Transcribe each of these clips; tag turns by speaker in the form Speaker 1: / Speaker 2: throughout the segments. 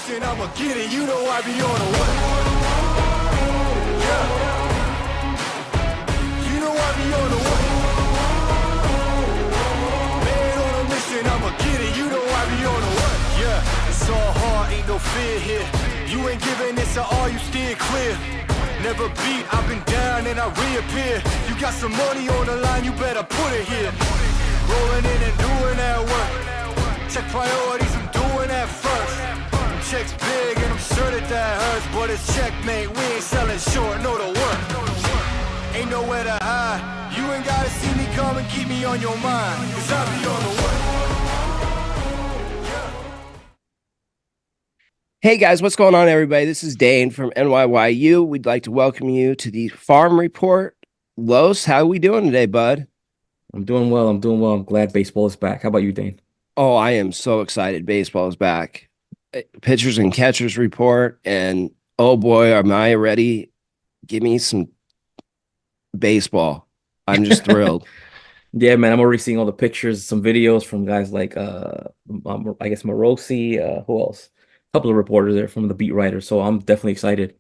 Speaker 1: mission, I'ma get it. You know I be on a what? Yeah. You know I be on a what? Man on a mission, I'ma get it. You know I be on a what? Yeah. It's all hard, ain't no fear here. You ain't giving this to all, you steer clear. Never beat, I've been down and I reappear. You got some money on the line, you better put it here. Rolling in and doing that work. Check priorities, I'm doing that first. Checks big and I'm sure that hurts, but it's checkmate, we ain't selling short, no the work. Ain't nowhere to hide. You ain't gotta see me come and keep me on your mind, cause I be on the work.
Speaker 2: Hey guys, what's going on, everybody? This is Dane from NYYU. We'd like to welcome you to the Farm Report. Los, how are we doing today, bud?
Speaker 3: I'm doing well. I'm doing well. I'm glad baseball is back. How about you, Dane?
Speaker 2: Oh, I am so excited. Baseball is back. Pitchers and catchers report, and oh boy, am I ready. Give me some baseball. I'm just thrilled.
Speaker 3: Yeah, man, I'm already seeing all the pictures, some videos from guys like I guess Morosi, who else? A couple of reporters there from the beat writers, so I'm definitely excited.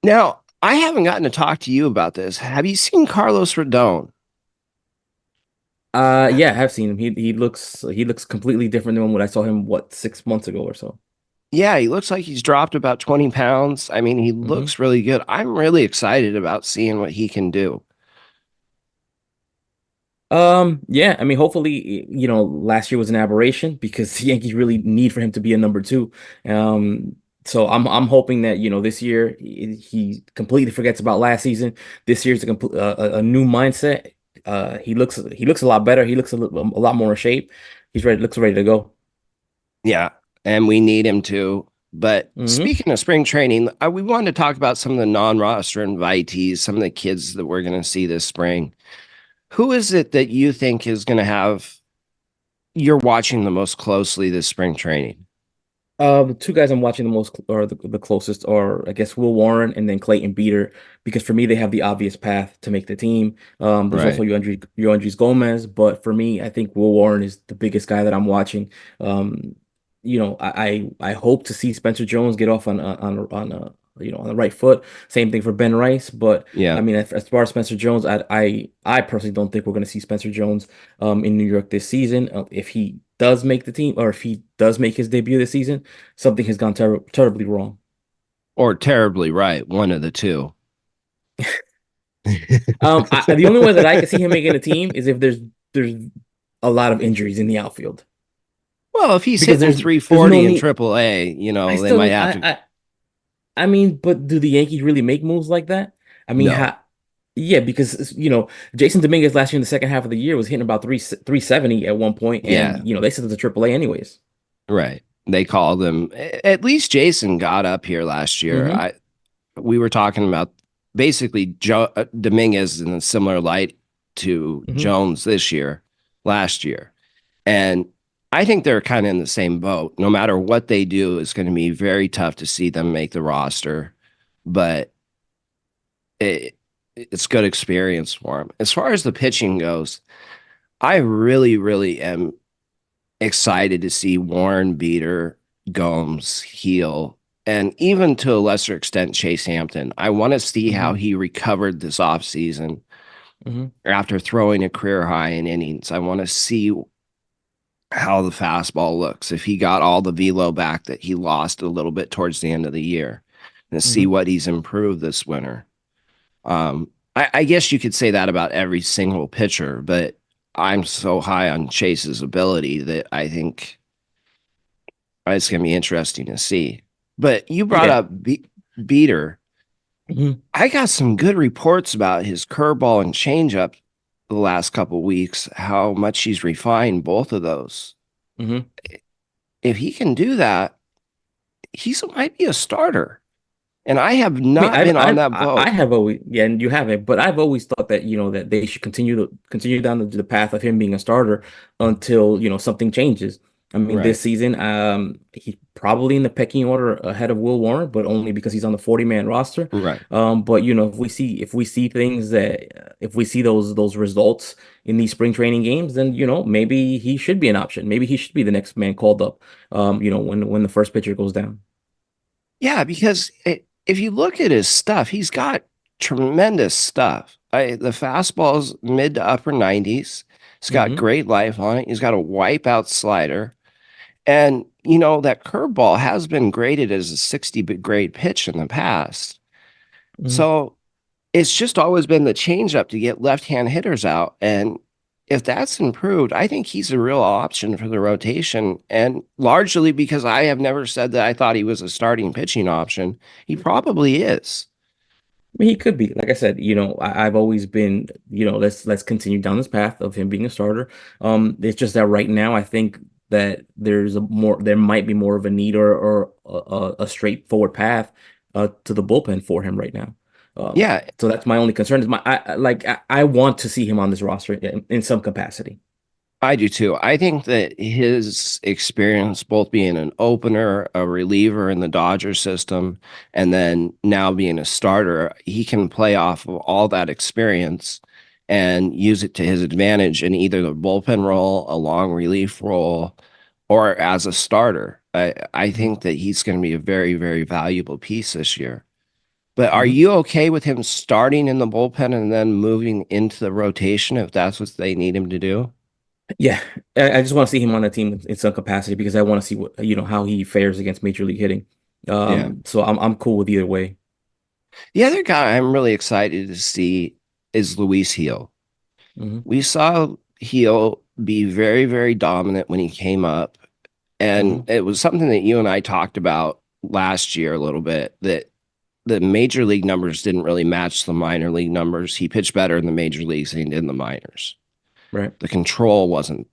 Speaker 2: Now, I haven't gotten to talk to you about this. Have you seen Carlos Rodon?
Speaker 3: Yeah, I have seen him. He looks completely different than what I saw him, 6 months ago or so.
Speaker 2: Yeah, he looks like he's dropped about 20 pounds. I mean, he
Speaker 3: hmm
Speaker 2: looks really good. I'm really excited about seeing what he can do.
Speaker 3: Yeah, I mean, hopefully, last year was an aberration because the Yankees really need for him to be a number two. So I'm hoping that, this year he completely forgets about last season. This year's a new mindset. He looks a lot better. He looks a lot more in shape. Looks ready to go.
Speaker 2: Yeah, and we need him to. But
Speaker 3: hmm
Speaker 2: speaking of spring training, we wanted to talk about some of the non-roster invitees, some of the kids that we're going to see this spring. Who is it that you think is going to have you're watching the most closely this spring training?
Speaker 3: The two guys I'm watching the most or the closest are, I guess, Will Warren and then Clayton Beeter, because for me they have the obvious path to make the team. There's also
Speaker 2: Right.
Speaker 3: Yoandris Gomez, but for me, I think Will Warren is the biggest guy that I'm watching. Um, I hope to see Spencer Jones get off on the right foot. Same thing for Ben Rice, but I
Speaker 2: Yeah.
Speaker 3: mean, as far as Spencer Jones, I personally don't think we're going to see Spencer Jones in New York this season. If he does make the team, or if he does make his debut this season, something has gone terribly wrong.
Speaker 2: Or terribly right. One of the two.
Speaker 3: The only way that I can see him making a team is if there's a lot of injuries in the outfield,
Speaker 2: Well, if he's
Speaker 3: because
Speaker 2: hitting
Speaker 3: there's no
Speaker 2: 340 in
Speaker 3: need.
Speaker 2: AAA,
Speaker 3: I
Speaker 2: they
Speaker 3: still
Speaker 2: might
Speaker 3: need.
Speaker 2: have to.
Speaker 3: I mean, but do the Yankees really make moves like that? I mean,
Speaker 2: No.
Speaker 3: yeah, because Jason Dominguez last year in the second half of the year was hitting about 370 at one point, and
Speaker 2: Yeah.
Speaker 3: they sent him to AAA anyways.
Speaker 2: Right. They called him. At least Jason got up here last year.
Speaker 3: hmm
Speaker 2: We were talking about basically Dominguez in a similar light to
Speaker 3: hmm
Speaker 2: Jones this year, last year. And I think they're kind of in the same boat. No matter what they do, it's going to be very tough to see them make the roster, but it's good experience for them. As far as the pitching goes, I really, really am excited to see Warren, Beeter, Gomes, Heel, and even to a lesser extent, Chase Hampton. I want to see how
Speaker 3: hmm
Speaker 2: he recovered this offseason
Speaker 3: hmm
Speaker 2: after throwing a career high in innings. I want to see how the fastball looks, if he got all the velo back that he lost a little bit towards the end of the year, and see
Speaker 3: hmm
Speaker 2: what he's improved this winter. I guess you could say that about every single pitcher, but I'm so high on Chase's ability that I think it's going to be interesting to see. But you brought
Speaker 3: Yeah.
Speaker 2: up Beeter.
Speaker 3: hmm
Speaker 2: I got some good reports about his curveball and changeup the last couple of weeks, how much he's refined both of those.
Speaker 3: hmm
Speaker 2: If he can do that, might be a starter. And I have
Speaker 3: I mean,
Speaker 2: not been on that
Speaker 3: I
Speaker 2: boat.
Speaker 3: have always, yeah, and you haven't, but I've always thought that that they should continue down the path of him being a starter until something changes. I mean,
Speaker 2: Right.
Speaker 3: this season, he's probably in the pecking order ahead of Will Warren, but only because he's on the 40-man roster.
Speaker 2: Right.
Speaker 3: But if we see things if we see those results in these spring training games, then maybe he should be an option. Maybe he should be the next man called up. When the first pitcher goes down.
Speaker 2: Yeah, because if you look at his stuff, he's got tremendous stuff. The fastball's mid to upper 90s. It's got
Speaker 3: Hmm.
Speaker 2: great life on it. He's got a wipeout slider. And, that curveball has been graded as a 60 grade pitch in the past.
Speaker 3: Hmm.
Speaker 2: So it's just always been the changeup to get left-hand hitters out. And if that's improved, I think he's a real option for the rotation. And largely because I have never said that I thought he was a starting pitching option. He probably is.
Speaker 3: I mean, he could be. Like I said, I've always been, let's continue down this path of him being a starter. It's just that right now, I think that there might be more of a need or a straightforward path to the bullpen for him right now.
Speaker 2: Yeah,
Speaker 3: So that's my only concern is I want to see him on this roster in some capacity.
Speaker 2: I do too. I think that his experience, both being an opener, a reliever in the Dodger system, and then now being a starter, he can play off of all that experience and use it to his advantage in either the bullpen role, a long relief role, or as a starter. I
Speaker 3: Mhm.
Speaker 2: think that he's going to be a very, very valuable piece this year. But are
Speaker 3: Mhm.
Speaker 2: you okay with him starting in the bullpen and then moving into the rotation if that's what they need him to do?
Speaker 3: Yeah, I just want to see him on the team in some capacity because I want to see how he fares against major league hitting.
Speaker 2: Yeah.
Speaker 3: So I'm cool with either way.
Speaker 2: The other guy I'm really excited to see is Luis Heel.
Speaker 3: Hmm.
Speaker 2: We saw Heel be very, very dominant when he came up. And
Speaker 3: Hmm.
Speaker 2: it was something that you and I talked about last year a little bit that the major league numbers didn't really match the minor league numbers. He pitched better in the major leagues than he did in the minors.
Speaker 3: Right.
Speaker 2: The control wasn't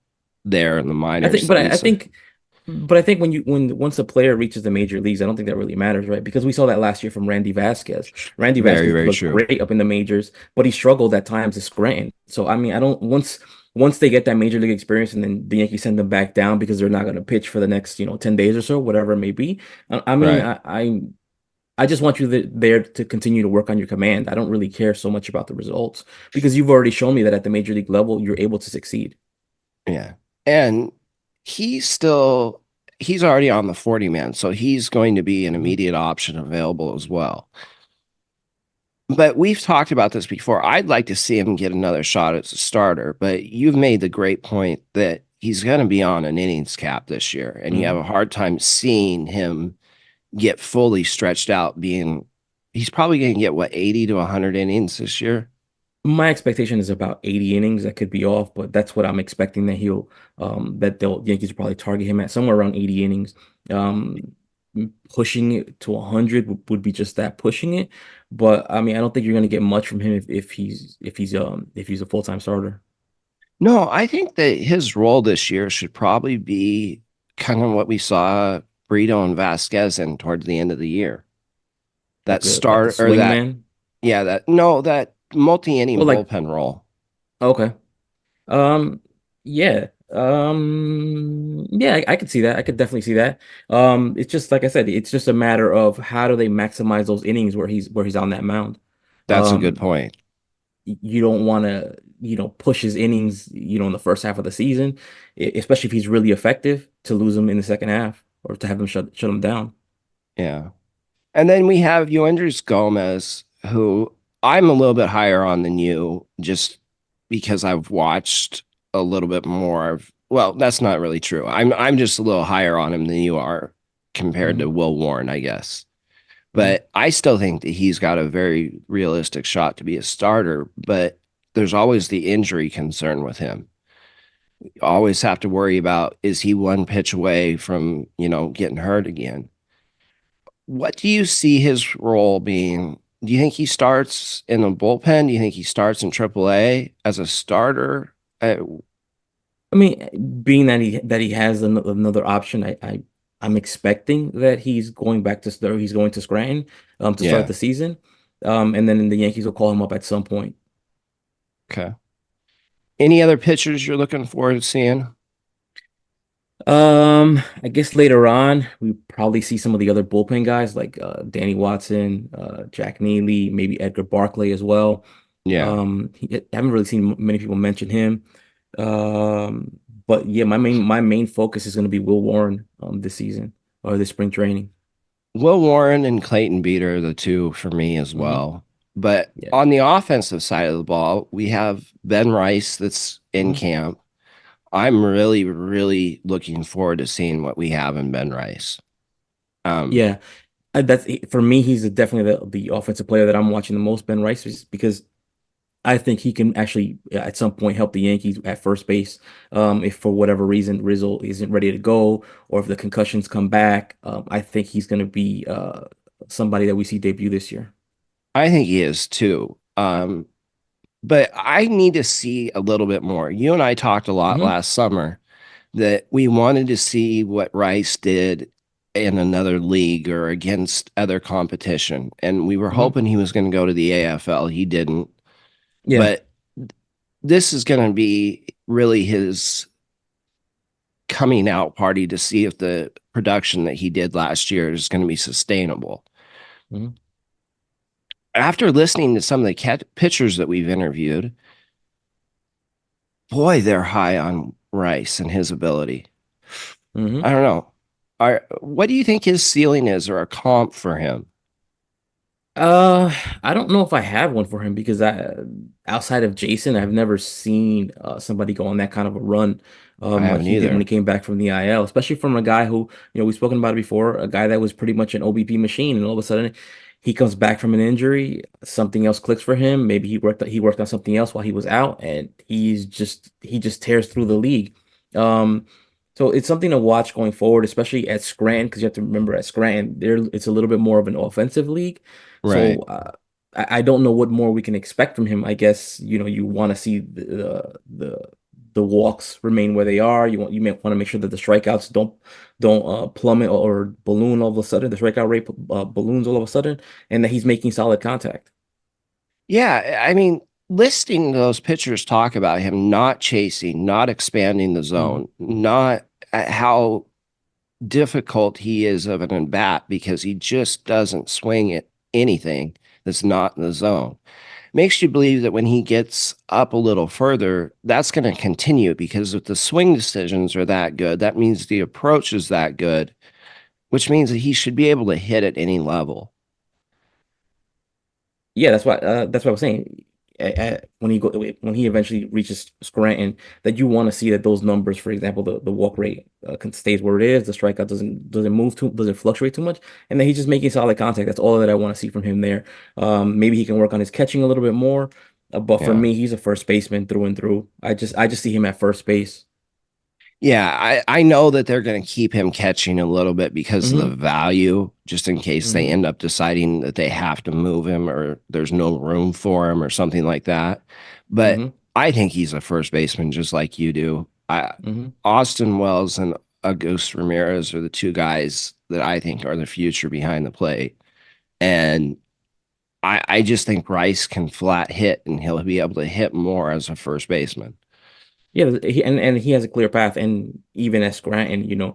Speaker 2: there in the
Speaker 3: I
Speaker 2: minors,
Speaker 3: think,
Speaker 2: at
Speaker 3: but I
Speaker 2: least.
Speaker 3: think, but I think when once a player reaches the major leagues, I don't think that really matters, right? Because we saw that last year from Randy Vasquez. Randy
Speaker 2: Very,
Speaker 3: Vasquez
Speaker 2: very
Speaker 3: looked
Speaker 2: true.
Speaker 3: great up in the majors, but he struggled at times to Scranton. So I mean, I don't once they get that major league experience and then the Yankees send them back down because they're not going to pitch for the next 10 days or so, whatever it may be. I mean,
Speaker 2: Right.
Speaker 3: I just want you there to continue to work on your command. I don't really care so much about the results because you've already shown me that at the major league level, you're able to succeed.
Speaker 2: Yeah. And he's still he's already on the 40 man, so he's going to be an
Speaker 3: Mhm.
Speaker 2: immediate option available as well. But we've talked about this before. I'd like to see him get another shot as a starter, but you've made the great point that he's going to be on an innings cap this year, and you have
Speaker 3: Mhm.
Speaker 2: a hard time seeing him get fully stretched out being he's probably going to get what 80 to 100 innings this year.
Speaker 3: My expectation is about 80 innings. That could be off, but that's what I'm expecting that the Yankees will probably target him at somewhere around 80 innings. Um, Pushing it to 100 would be just that, pushing it. But I mean, I don't think you're going to get much from him if he's a full-time starter.
Speaker 2: No, I think that his role this year should probably be kind of what we saw Brito and Vasquez in towards the end of the year. That
Speaker 3: Like a
Speaker 2: start or
Speaker 3: swing
Speaker 2: that,
Speaker 3: man.
Speaker 2: yeah, that no, that multi-inning
Speaker 3: Well, like,
Speaker 2: bullpen role.
Speaker 3: okay. Um, yeah. Yeah, I could see that. I could definitely see that. It's just like I said, it's just a matter of how do they maximize those innings where he's on that mound.
Speaker 2: That's a good
Speaker 3: Um,
Speaker 2: point.
Speaker 3: you don't want to, push his innings, in the first half of the season, especially if he's really effective, to lose him in the second half or to have him shut him down.
Speaker 2: Yeah. And then we have Yoendris Gomez, who I'm a little bit higher on than you, just because I've watched a little bit more of. Well, that's not really true. I'm just a little higher on him than you are compared to
Speaker 3: Hmm.
Speaker 2: Will Warren, I guess.
Speaker 3: Hmm.
Speaker 2: But I still think that he's got a very realistic shot to be a starter. But there's always the injury concern with him. You always have to worry about is he one pitch away from, getting hurt again. What do you see his role being? Do you think he starts in the bullpen? Do you think he starts in AAA as a starter?
Speaker 3: I mean, being that he has another option, I'm expecting that he's going to Scranton to start
Speaker 2: Yeah.
Speaker 3: the season, and then the Yankees will call him up at some point.
Speaker 2: Okay. Any other pitchers you're looking forward to seeing?
Speaker 3: I guess later on we probably see some of the other bullpen guys like Danny Watson, Jack Neely, maybe Edgar Barclay as well.
Speaker 2: Yeah.
Speaker 3: I haven't really seen many people mention him. But yeah, my main focus is going to be Will Warren this season or this spring training.
Speaker 2: Will Warren and Clayton Beeter are the two for me as
Speaker 3: Hmm.
Speaker 2: well. But
Speaker 3: Yeah.
Speaker 2: on the offensive side of the ball, we have Ben Rice that's in
Speaker 3: Hmm.
Speaker 2: camp. I'm really, really looking forward to seeing what we have in Ben Rice. Um,
Speaker 3: Yeah. That's for me. He's definitely the offensive player that I'm watching the most, Ben Rice, just because I think he can actually at some point help the Yankees at first base. If for whatever reason Rizzo isn't ready to go, or if the concussions come back, I think he's going to be somebody that we see debut this year.
Speaker 2: I think he is too. But I need to see a little bit more. You and I talked a lot
Speaker 3: Hmm.
Speaker 2: last summer that we wanted to see what Rice did in another league or against other competition. And we were
Speaker 3: Hmm.
Speaker 2: hoping he was going to go to the AFL. He didn't.
Speaker 3: Yeah.
Speaker 2: But this is going to be really his coming out party to see if the production that he did last year is going to be sustainable.
Speaker 3: Hmm.
Speaker 2: After listening to some of the pitchers that we've interviewed, boy, they're high on Rice and his ability. I
Speaker 3: Hmm.
Speaker 2: don't know. What do you think his ceiling is or a comp for him?
Speaker 3: Uh, I don't know if I have one for him because outside of Jason, I've never seen somebody go on that kind of a run,
Speaker 2: I
Speaker 3: like
Speaker 2: haven't
Speaker 3: he did when he
Speaker 2: either.
Speaker 3: came back from the IL, especially from a guy who, we've spoken about it before, a guy that was pretty much an OBP machine, and all of a sudden he comes back from an injury, something else clicks for him. Maybe he worked on something else while he was out, and he just tears through the league. Um, so it's something to watch going forward, especially at Scranton, because you have to remember at Scranton, there it's a little bit more of an offensive league. So
Speaker 2: Right.
Speaker 3: I don't know what more we can expect from him. I guess you want to see the walks remain where they are. You may want to make sure that the strikeouts don't plummet or balloon all of a sudden. The strikeout rate balloons all of a sudden, and that he's making solid contact.
Speaker 2: Yeah. I mean, listening to those pitchers talk about him not chasing, not expanding the
Speaker 3: Hmm.
Speaker 2: zone, not how difficult he is of an at bat because he just doesn't swing at anything that's not in the zone. Makes you believe that when he gets up a little further, that's going to continue because if the swing decisions are that good, that means the approach is that good, which means that he should be able to hit at any level.
Speaker 3: Yeah, that's what I was saying. When he eventually reaches Scranton, that you want to see that those numbers, for example, the walk rate stays where it is, the strikeout doesn't fluctuate too much, and that he's just making solid contact. That's all that I want to see from him there. Maybe he can work on his catching a little bit more, but for
Speaker 2: Yeah.
Speaker 3: me, he's a first baseman through and through. I just see him at first base.
Speaker 2: Yeah, I know that they're going to keep him catching a little bit because of
Speaker 3: Hmm.
Speaker 2: the value, just in case they
Speaker 3: Hmm.
Speaker 2: end up deciding that they have to move him or there's no room for him or something like that. But
Speaker 3: Hmm.
Speaker 2: I think he's a first baseman just like you do.
Speaker 3: Hmm.
Speaker 2: Austin Wells and Augusto Ramirez are the two guys that I think are the future behind the plate. And I just think Rice can flat hit and he'll be able to hit more as a first baseman.
Speaker 3: Yeah, and he has a clear path, and even at Scranton,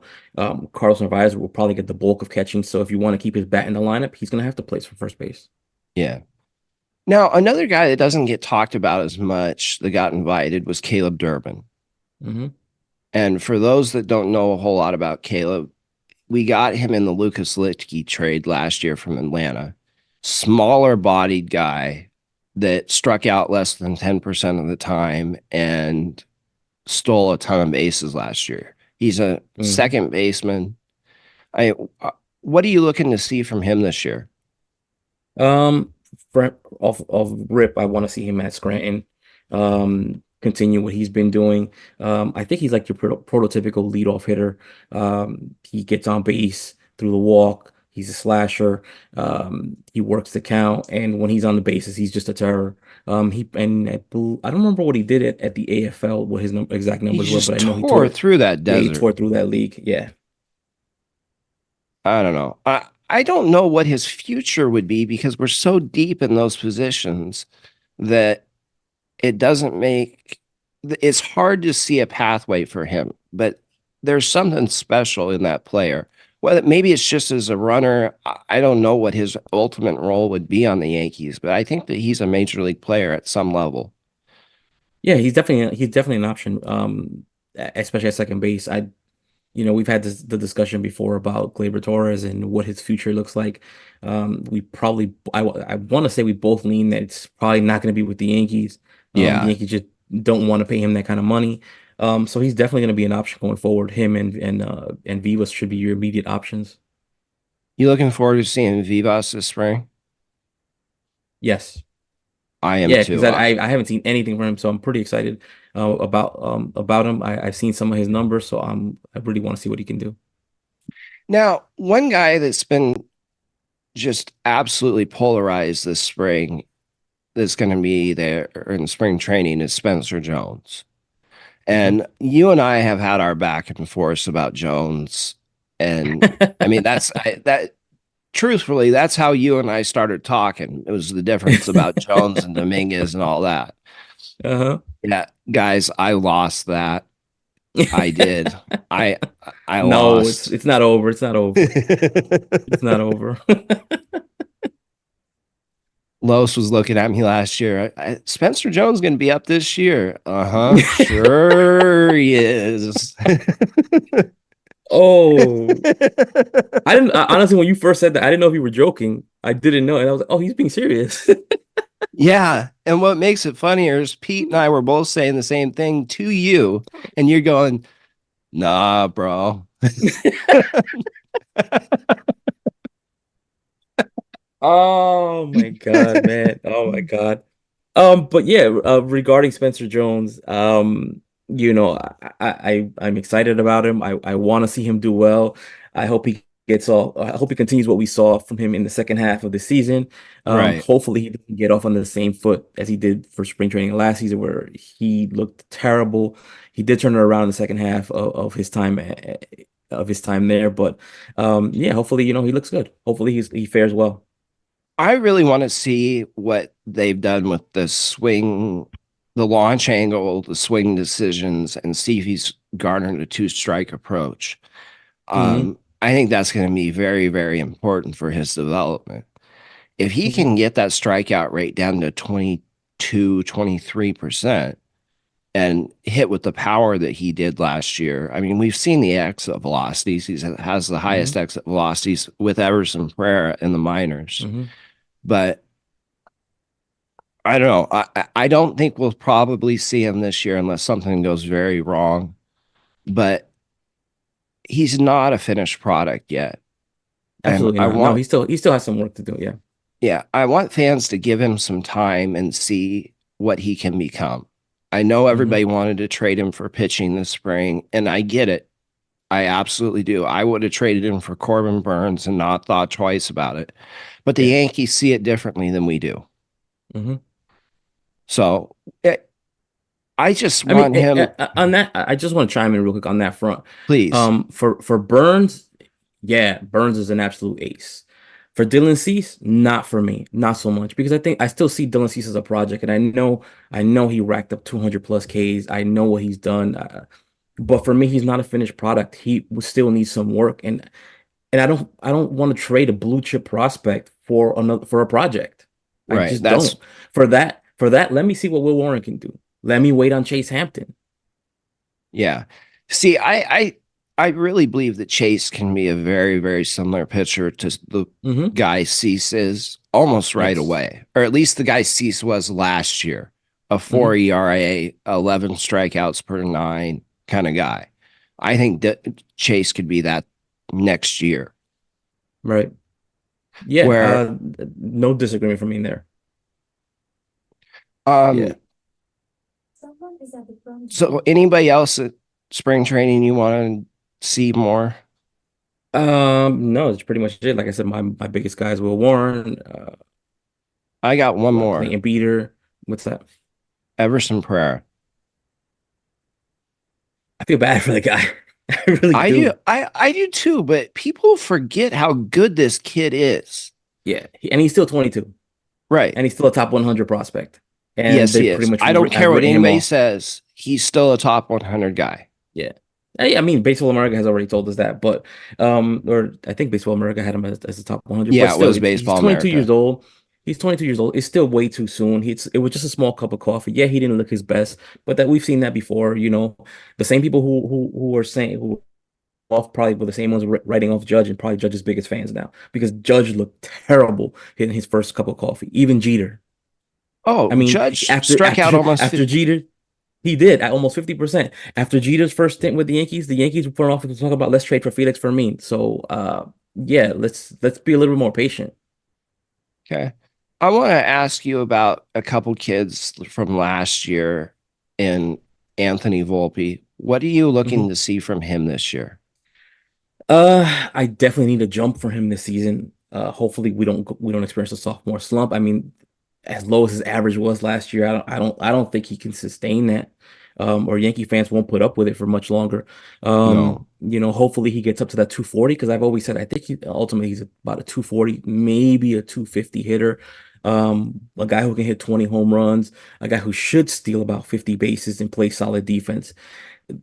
Speaker 3: Carlos Narvaez will probably get the bulk of catching. So if you want to keep his bat in the lineup, he's gonna have to place for first base.
Speaker 2: Yeah. Now, another guy that doesn't get talked about as much that got invited was Caleb Durbin.
Speaker 3: Hmm.
Speaker 2: And for those that don't know a whole lot about Caleb, we got him in the Lucas Litke trade last year from Atlanta. Smaller bodied guy that struck out less than 10% of the time and stole a ton of bases last year. He's a
Speaker 3: Hmm.
Speaker 2: second baseman. I what are you looking to see from him this year?
Speaker 3: Um, off rip, I want to see him at Scranton. Continue what he's been doing. I think he's like your prototypical leadoff hitter. He gets on base through the walk. He's a slasher. He works the count, and when he's on the bases, he's just a terror. I don't remember what he did at the AFL, what his exact
Speaker 2: He
Speaker 3: numbers were, but
Speaker 2: just
Speaker 3: I know he
Speaker 2: tore
Speaker 3: tore.
Speaker 2: through that
Speaker 3: Yeah, he
Speaker 2: desert.
Speaker 3: tore through that league. Yeah.
Speaker 2: I don't know. I don't know what his future would be because we're so deep in those positions that it doesn't make it's hard to see a pathway for him. But there's something special in that player. Well, maybe it's just as a runner. I don't know what his ultimate role would be on the Yankees, but I think that he's a major league player at some level.
Speaker 3: Yeah, he's definitely an option. Especially at second base. we've had the discussion before about Gleyber Torres and what his future looks like. We probably, I want to say we both lean that it's probably not going to be with the Yankees. The
Speaker 2: Yeah.
Speaker 3: Yankees just don't want to pay him that kind of money. So he's definitely going to be an option going forward. Him and Vivas should be your immediate options.
Speaker 2: You looking forward to seeing Vivas this spring?
Speaker 3: Yes.
Speaker 2: I am
Speaker 3: Yeah, because
Speaker 2: too.
Speaker 3: I haven't seen anything from him, so I'm pretty excited about him. I've seen some of his numbers, so I really want to see what he can do.
Speaker 2: Now, one guy that's been just absolutely polarized this spring that's going to be there in spring training is Spencer Jones.
Speaker 3: Mhm.
Speaker 2: And you and I have had our back and forth about Jones. And I mean, that truthfully, that's how you and I started talking. It was the difference about Jones and Dominguez and all that.
Speaker 3: Uh-huh.
Speaker 2: Yeah, guys, I lost that. I did. I I
Speaker 3: No, it's
Speaker 2: lost.
Speaker 3: it's not over. It's not over. It's not over.
Speaker 2: Los was looking at me last year. Spencer Jones going to be up this year. Uh-huh. Sure he is.
Speaker 3: Oh, honestly, when you first said that, I didn't know if you were joking. I didn't know, and I was like, "Oh, he's being serious."
Speaker 2: Yeah. And what makes it funnier is Pete and I were both saying the same thing to you, and you're going, nah, bro.
Speaker 3: Oh my God, man. Oh my God. But yeah, regarding Spencer Jones, I'm excited about him. I want to see him do well. I hope he continues what we saw from him in the second half of the season.
Speaker 2: Right.
Speaker 3: Hopefully he doesn't get off on the same foot as he did for spring training last season, where he looked terrible. He did turn it around in the second half of his time there, but yeah, hopefully, he looks good. Hopefully he fares well.
Speaker 2: I really want to see what they've done with the swing, the launch angle, the swing decisions, and see if he's garnered a two-strike approach.
Speaker 3: Hmm.
Speaker 2: I think that's going to be very, very important for his development. If he
Speaker 3: Hmm.
Speaker 2: can get that strikeout rate down to 22, 23% and hit with the power that he did last year, I mean, we've seen the exit velocities. He has the highest
Speaker 3: Hmm.
Speaker 2: exit velocities with Everson Pereira in the minors.
Speaker 3: Hmm.
Speaker 2: But I don't know. I don't think we'll probably see him this year unless something goes very wrong. But he's not a finished product yet. And
Speaker 3: Absolutely
Speaker 2: I
Speaker 3: not. No,
Speaker 2: want,
Speaker 3: he still has some work to do. Yeah.
Speaker 2: yeah, I want fans to give him some time and see what he can become. I know
Speaker 3: Hmm.
Speaker 2: everybody wanted to trade him for pitching this spring, and I get it. I absolutely do. I would have traded him for Corbin Burns and not thought twice about it. But the
Speaker 3: Yeah.
Speaker 2: Yankees see it differently than we do.
Speaker 3: Hmm.
Speaker 2: So I just
Speaker 3: I mean,
Speaker 2: want him,
Speaker 3: on that, I just want to chime in real quick on that front.
Speaker 2: please.
Speaker 3: For Burns, yeah, Burns is an absolute ace. For Dylan Cease, not for me, not so much, because I think I still see Dylan Cease as a project, and I know he racked up 200 plus Ks. I know what he's done, but for me, he's not a finished product. He still needs some work, and I don't want to trade a blue chip prospect for a project. I
Speaker 2: Right.
Speaker 3: just don't. For that, let me see what Will Warren can do. Let me wait on Chase Hampton.
Speaker 2: Yeah. See, I really believe that Chase can be a very, very similar pitcher to the
Speaker 3: Hmm.
Speaker 2: guy Cease is almost right
Speaker 3: Yes.
Speaker 2: away, or at least the guy Cease was last year, a four
Speaker 3: Hmm.
Speaker 2: ERA, 11 strikeouts per nine kind of guy. I think that Chase could be that next year.
Speaker 3: Right. Yeah.
Speaker 2: Where,
Speaker 3: No disagreement from me there.
Speaker 2: um,
Speaker 3: Yeah.
Speaker 2: so anybody else at spring training you want to see more?
Speaker 3: No, it's pretty much it. Like I said, my biggest guys Will Warren,
Speaker 2: I got one more.
Speaker 3: Clayton Beeter. What's that?
Speaker 2: Everson Pereira.
Speaker 3: I feel bad for the guy. I really
Speaker 2: I do.
Speaker 3: do.
Speaker 2: I do too, but people forget how good this kid is.
Speaker 3: Yeah. And he's still 22,
Speaker 2: Right.
Speaker 3: and he's still a top 100 prospect. And
Speaker 2: Yes,
Speaker 3: they
Speaker 2: he
Speaker 3: pretty
Speaker 2: is.
Speaker 3: much
Speaker 2: I don't
Speaker 3: have
Speaker 2: care what
Speaker 3: written him
Speaker 2: anybody
Speaker 3: off.
Speaker 2: says. He's still a top 100 guy.
Speaker 3: Yeah. I mean, Baseball America has already told us that, but or I think Baseball America had him as the top 100, but
Speaker 2: Yeah, it
Speaker 3: still,
Speaker 2: was
Speaker 3: he's
Speaker 2: Baseball
Speaker 3: 22 years
Speaker 2: America.
Speaker 3: old. He's 22 years old. It's still way too soon. It was just a small cup of coffee. Yeah, he didn't look his best, but that we've seen that before. The same people who were saying off probably with the same ones writing off Judge and probably Judge's biggest fans now because Judge looked terrible in his first cup of coffee. Even Jeter. I
Speaker 2: Oh,
Speaker 3: mean,
Speaker 2: Judge
Speaker 3: after
Speaker 2: struck out
Speaker 3: after
Speaker 2: almost
Speaker 3: after Jeter, he did at almost 50%. After Jeter's first stint with the Yankees were put off to talk about let's trade for Felix Fermin. So yeah, let's be a little bit more patient.
Speaker 2: okay. I want to ask you about a couple kids from last year in Anthony Volpe. What are you looking
Speaker 3: Mhm.
Speaker 2: to see from him this year?
Speaker 3: I definitely need a jump for him this season. Hopefully we don't experience a sophomore slump. I mean, as low as his average was last year, I don't think he can sustain that. Or Yankee fans won't put up with it for much longer.
Speaker 2: No.
Speaker 3: Hopefully he gets up to that 240 because I've always said I think ultimately he's about a 240, maybe a 250 hitter. A guy who can hit 20 home runs, a guy who should steal about 50 bases and play solid defense.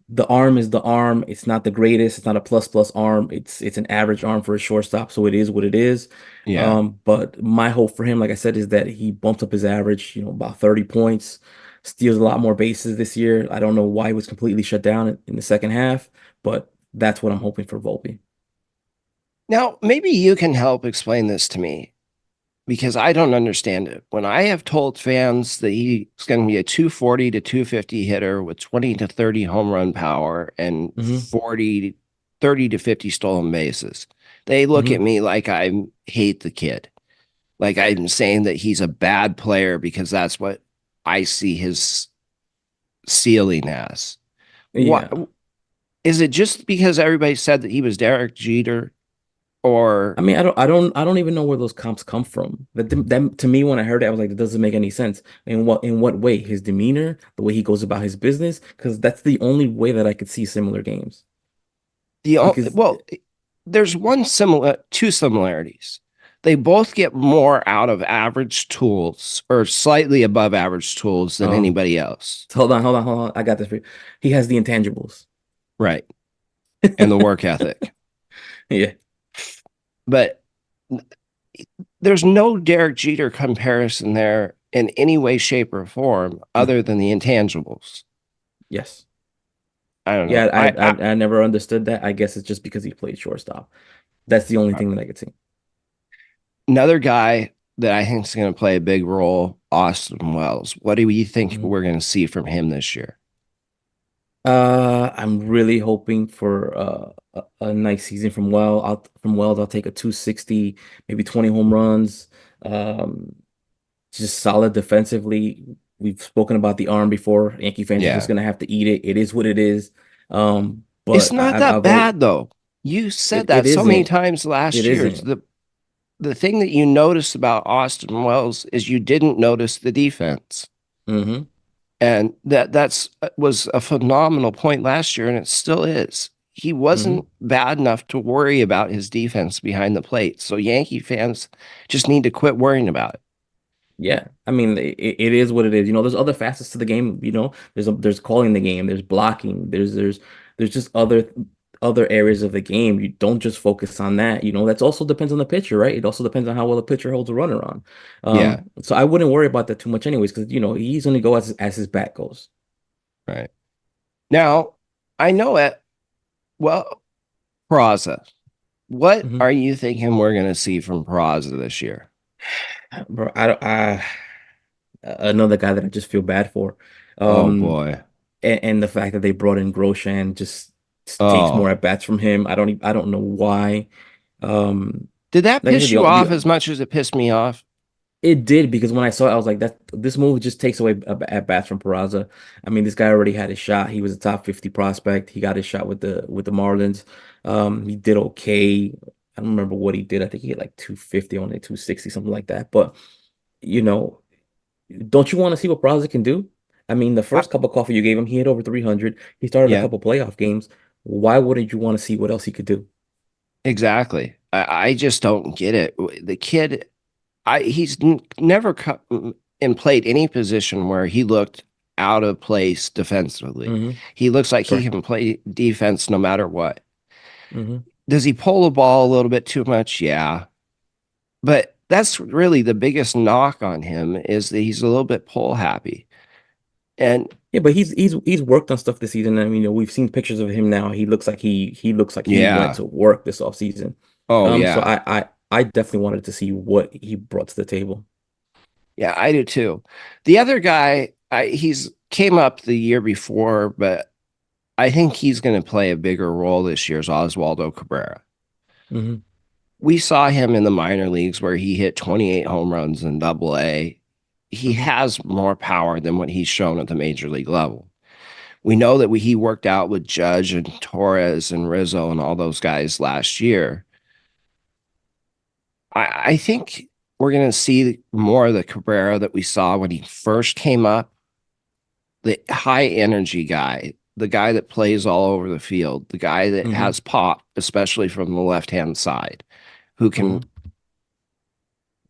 Speaker 3: The arm is the arm. It's not the greatest. It's not a plus plus arm. It's an average arm for a shortstop, so it is what it is.
Speaker 2: Yeah.
Speaker 3: But my hope for him, like I said, is that he bumps up his average, about 30 points, steals a lot more bases this year. I don't know why he was completely shut down in the second half, but that's what I'm hoping for Volpe.
Speaker 2: Now, maybe you can help explain this to me because I don't understand it. When I have told fans that he's going to be a 240 to 250 hitter with 20 to 30 home run power and
Speaker 3: Hmm.
Speaker 2: 30 to 50 stolen bases, they look at
Speaker 3: Hmm.
Speaker 2: me like I hate the kid. Like I'm saying that he's a bad player because that's what I see his ceiling as. What
Speaker 3: Yeah.
Speaker 2: is it just because everybody said that he was Derek Jeter
Speaker 3: I
Speaker 2: or
Speaker 3: mean, I don't even know where those comps come from. That to me, when I heard it, I was like, that doesn't make any sense. In what way? His demeanor, the way he goes about his business, because that's the only way that I could see similar games. Because
Speaker 2: well, there's two similarities. They both get more out of average tools or slightly above average tools than
Speaker 3: oh,
Speaker 2: anybody else.
Speaker 3: hold on, I got this for you. He has the intangibles.
Speaker 2: Right. And the work ethic.
Speaker 3: Yeah.
Speaker 2: But there's no Derek Jeter comparison there in any way, shape, or form
Speaker 3: No.
Speaker 2: other than the intangibles.
Speaker 3: Yes.
Speaker 2: I don't
Speaker 3: Yeah.
Speaker 2: know.
Speaker 3: I never understood that. I guess it's just because he played shortstop. That's the only thing that I could see.
Speaker 2: Another guy that I think is going to play a big role, Austin Wells. What do you think
Speaker 3: Mhm.
Speaker 2: we're going to see from him this year?
Speaker 3: I'm really hoping for a nice season from Wells. I'll take a 260, maybe 20 home runs. Um, just solid defensively. We've spoken about the arm before. Yankee fans are just
Speaker 2: Yeah.
Speaker 3: gonna have to eat it. It is what it is.
Speaker 2: It's
Speaker 3: But
Speaker 2: not
Speaker 3: I've
Speaker 2: that
Speaker 3: I've always
Speaker 2: bad though. You said
Speaker 3: it
Speaker 2: that so many
Speaker 3: isn't.
Speaker 2: times
Speaker 3: It
Speaker 2: last year.
Speaker 3: isn't.
Speaker 2: The thing that you noticed about Austin Wells is you didn't notice the defense.
Speaker 3: Hmm.
Speaker 2: And that's was a phenomenal point last year, and it still is. He wasn't
Speaker 3: Hmm.
Speaker 2: bad enough to worry about his defense behind the plate. So Yankee fans just need to quit worrying about it.
Speaker 3: Yeah, I mean it is what it is. There's other facets to the game. There's calling the game. There's blocking. There's just other areas of the game. You don't just focus on that. That's also depends on the pitcher, right? It also depends on how well the pitcher holds a runner on.
Speaker 2: Yeah,
Speaker 3: So I wouldn't worry about that too much, anyways, because he's going to go as his bat goes.
Speaker 2: right. Now, I know it. Well, Peraza, what
Speaker 3: Hmm.
Speaker 2: are you thinking we're going to see from Peraza this year?
Speaker 3: Bro, I don't. Another guy that I just feel bad for.
Speaker 2: Oh
Speaker 3: Um,
Speaker 2: boy.
Speaker 3: and the fact that they brought in Grosjean just takes more
Speaker 2: Oh,
Speaker 3: at bats from him. I don't know why. Um,
Speaker 2: did that
Speaker 3: like I said,
Speaker 2: piss you off as much as it pissed me off?
Speaker 3: it did because when I saw it, I was like, that this move just takes away at bats from Peraza. I mean, this guy already had his shot. He was a top 50 prospect. He got his shot with the Marlins. He did okay. I don't remember what he did. I think he had like 250 on it, 260, something like that. But you know, don't you want to see what Peraza can do? I mean, the
Speaker 2: I,
Speaker 3: first cup of coffee you gave him, he hit over 300. He started a
Speaker 2: yeah,
Speaker 3: couple playoff games. Why wouldn't you want to see what else he could do?
Speaker 2: exactly. I just don't get it. The kid, never and played any position where he looked out of place defensively.
Speaker 3: Hmm.
Speaker 2: He looks like he
Speaker 3: Correct.
Speaker 2: can play defense no matter what.
Speaker 3: Hmm.
Speaker 2: Does he pull the ball a little bit too much? Yeah. But that's really the biggest knock on him is that he's a little bit pull happy. And
Speaker 3: Yeah, but he's worked on stuff this season. I mean, we've seen pictures of him now. He looks like he went
Speaker 2: yeah.
Speaker 3: to work this offseason.
Speaker 2: Oh,
Speaker 3: So
Speaker 2: yeah.
Speaker 3: I definitely wanted to see what he brought to the table.
Speaker 2: Yeah, I do too. The other guy, he's came up the year before, but I think he's going to play a bigger role this year is Oswaldo Cabrera.
Speaker 3: Hmm.
Speaker 2: We saw him in the minor leagues where he hit 28 home runs in double A. He
Speaker 3: Hmm.
Speaker 2: has more power than what he's shown at the major league level. We know that he worked out with Judge and Torres and Rizzo and all those guys last year. I think we're going to see more of the Cabrera that we saw when he first came up, the high energy guy, the guy that plays all over the field, the guy that
Speaker 3: Hmm.
Speaker 2: has pop, especially from the left hand side, who can
Speaker 3: Hmm.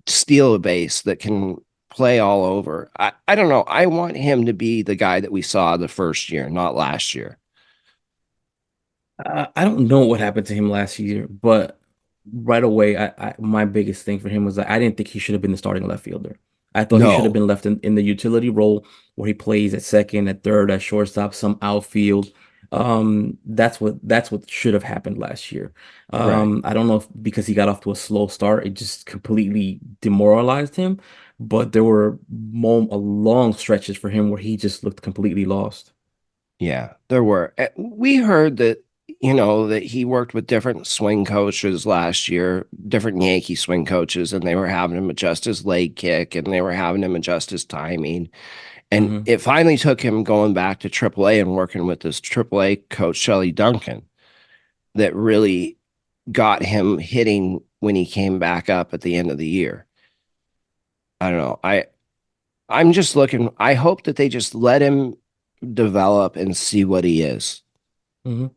Speaker 2: steal a base, that can play all over. I don't know. I want him to be the guy that we saw the first year, not last year.
Speaker 3: I don't know what happened to him last year, but right away, my biggest thing for him was that I didn't think he should have been the starting left fielder. I thought he should have
Speaker 2: No.
Speaker 3: been left in the utility role where he plays at second, at third, at shortstop, some outfield. That's what should have happened last year.
Speaker 2: Right.
Speaker 3: I don't know if because he got off to a slow start, it just completely demoralized him. But there were long stretches for him where he just looked completely lost.
Speaker 2: Yeah, there were. We heard that, that he worked with different swing coaches last year, different Yankee swing coaches, and they were having him adjust his leg kick and they were having him adjust his timing. And
Speaker 3: Hmm.
Speaker 2: it finally took him going back to AAA and working with this AAA coach, Shelly Duncan, that really got him hitting when he came back up at the end of the year. I don't know. I'm just looking, I hope that they just let him develop and see what he is.
Speaker 3: Hmm.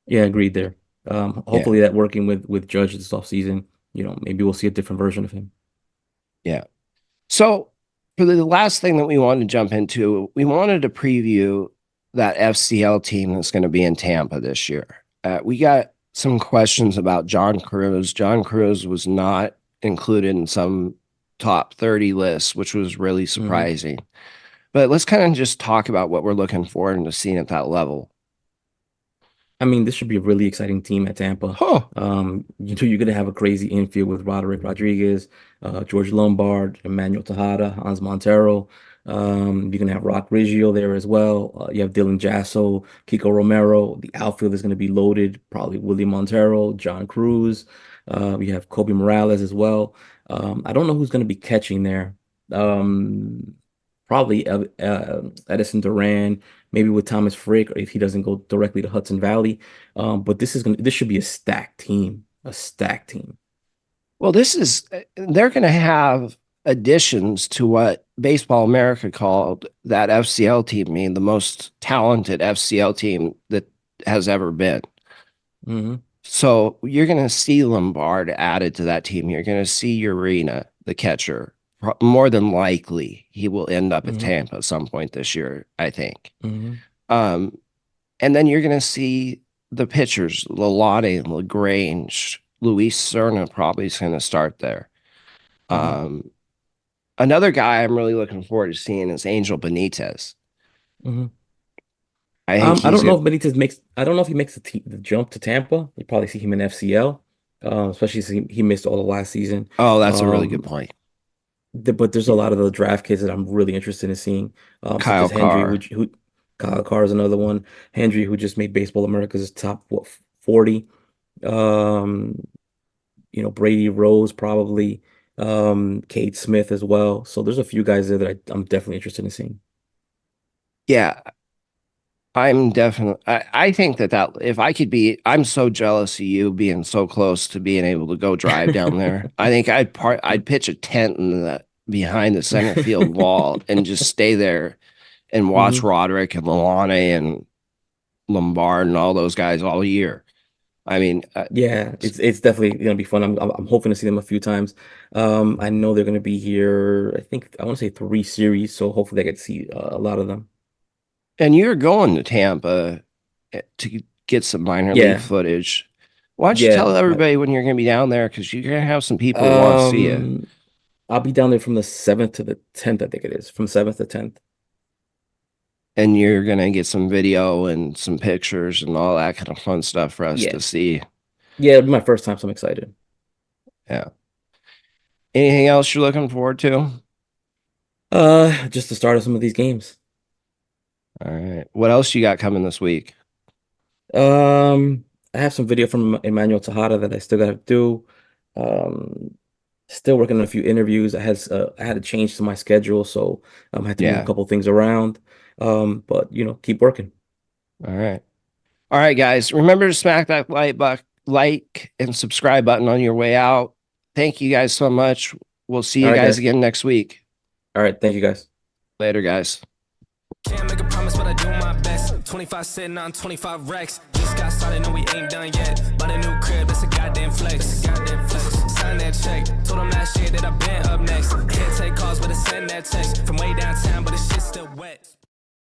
Speaker 3: Yeah, agreed there.
Speaker 2: Yeah.
Speaker 3: Hopefully that working with Judge this offseason, maybe we'll see a different version of him.
Speaker 2: Yeah. So for the last thing that we wanted to jump into, we wanted to preview that FCL team that's going to be in Tampa this year. We got some questions about John Cruz. John Cruz was not included in some top 30 lists, which was really
Speaker 3: Hmm.
Speaker 2: surprising. But let's kind of just talk about what we're looking for into seeing at that level.
Speaker 3: I mean, this should be a really exciting team at Tampa.
Speaker 2: Huh.
Speaker 3: You're going to have a crazy infield with Roderick Rodriguez, George Lombard, Emmanuel Tejada, Hans Montero. You're going to have Rock Riggio there as well. You have Dylan Jasso, Kiko Romero. The outfield is going to be loaded. Probably Willie Montero, John Cruz. You have Kobe Morales as well. I don't know who's going to be catching there. Um, Probably Edison Duran, maybe with Thomas Frick, or if he doesn't go directly to Hudson Valley. But this should be a stacked team.
Speaker 2: Well, they're going to have additions to what Baseball America called that FCL team, mean the most talented FCL team that has ever been.
Speaker 3: Hmm.
Speaker 2: So you're going to see Lombard added to that team. You're going to see Urena, the catcher. More than likely, he will end up at
Speaker 3: Hmm.
Speaker 2: Tampa at some point this year, I think.
Speaker 3: Hmm.
Speaker 2: Um, and then you're going to see the pitchers, Lalade, LaGrange, Luis Serna probably is going to start there.
Speaker 3: Hmm.
Speaker 2: Um, Another guy I'm really looking forward to seeing is Angel Benitez.
Speaker 3: Hmm.
Speaker 2: I think
Speaker 3: I
Speaker 2: he's
Speaker 3: don't know
Speaker 2: good.
Speaker 3: if Benitez makes. I don't know if he makes the jump to Tampa. You probably see him in FCL, especially since he missed all the last season.
Speaker 2: Oh, that's a really good
Speaker 3: Um,
Speaker 2: point.
Speaker 3: but there's a lot of the draft kids that I'm really interested in seeing, such
Speaker 2: Kyle
Speaker 3: as Hendry,
Speaker 2: Carr.
Speaker 3: who Kyle Carr is another one. Hendry, who just made Baseball America's top 40. Um, Brady Rose probably, Cade Smith as well. So there's a few guys there that I'm definitely interested in seeing.
Speaker 2: Yeah, I'm definitely. I think that if I could be, I'm so jealous of you being so close to being able to go drive down there. I think I'd pitch a tent in the behind the center field wall and just stay there and watch
Speaker 3: Hmm.
Speaker 2: Roderick and Milane and Lombard and all those guys all year. I mean,
Speaker 3: Yeah, it's definitely gonna be fun. I'm hoping to see them a few times. I know they're gonna be here. I think I want to say 3 series, so hopefully I get to see a lot of them.
Speaker 2: and you're going to Tampa to get some minor league
Speaker 3: Yeah,
Speaker 2: footage. Why don't you
Speaker 3: yeah.
Speaker 2: tell everybody when you're going to be down there? Because you're going to have some people that want to see you.
Speaker 3: Um, I'll be down there from the 7th to the 10th, I think it is, from 7th to 10th.
Speaker 2: and you're gonna get some video and some pictures and all that kind of fun stuff for us
Speaker 3: Yeah.
Speaker 2: to see.
Speaker 3: Yeah, it'll be my first time, so I'm excited.
Speaker 2: Yeah. Anything else you're looking forward to?
Speaker 3: Just the start of some of these games.
Speaker 2: All right. What else you got coming this week?
Speaker 3: I have some video from Emmanuel Tejada that I still gotta do. Um, Still working on a few interviews. I had to change to my schedule, so I had to move a
Speaker 2: Yeah.
Speaker 3: couple things around. But keep working.
Speaker 2: All right. All right, guys. Remember to smack that like and subscribe button on your way out. Thank you guys so much. We'll see
Speaker 3: All
Speaker 2: you
Speaker 3: right,
Speaker 2: guys
Speaker 3: guys.
Speaker 2: again next week.
Speaker 3: All right, thank you guys.
Speaker 2: Later, guys.
Speaker 1: Can't make a promise, but I do my best. 25 sitting on 25 racks. Just got started, no, we ain't done yet. Bought a new crib, that's a goddamn flex. Sign that check. Told them last year that I been up next. Can't take calls, but I send that text. From way downtown, but the shit's still wet.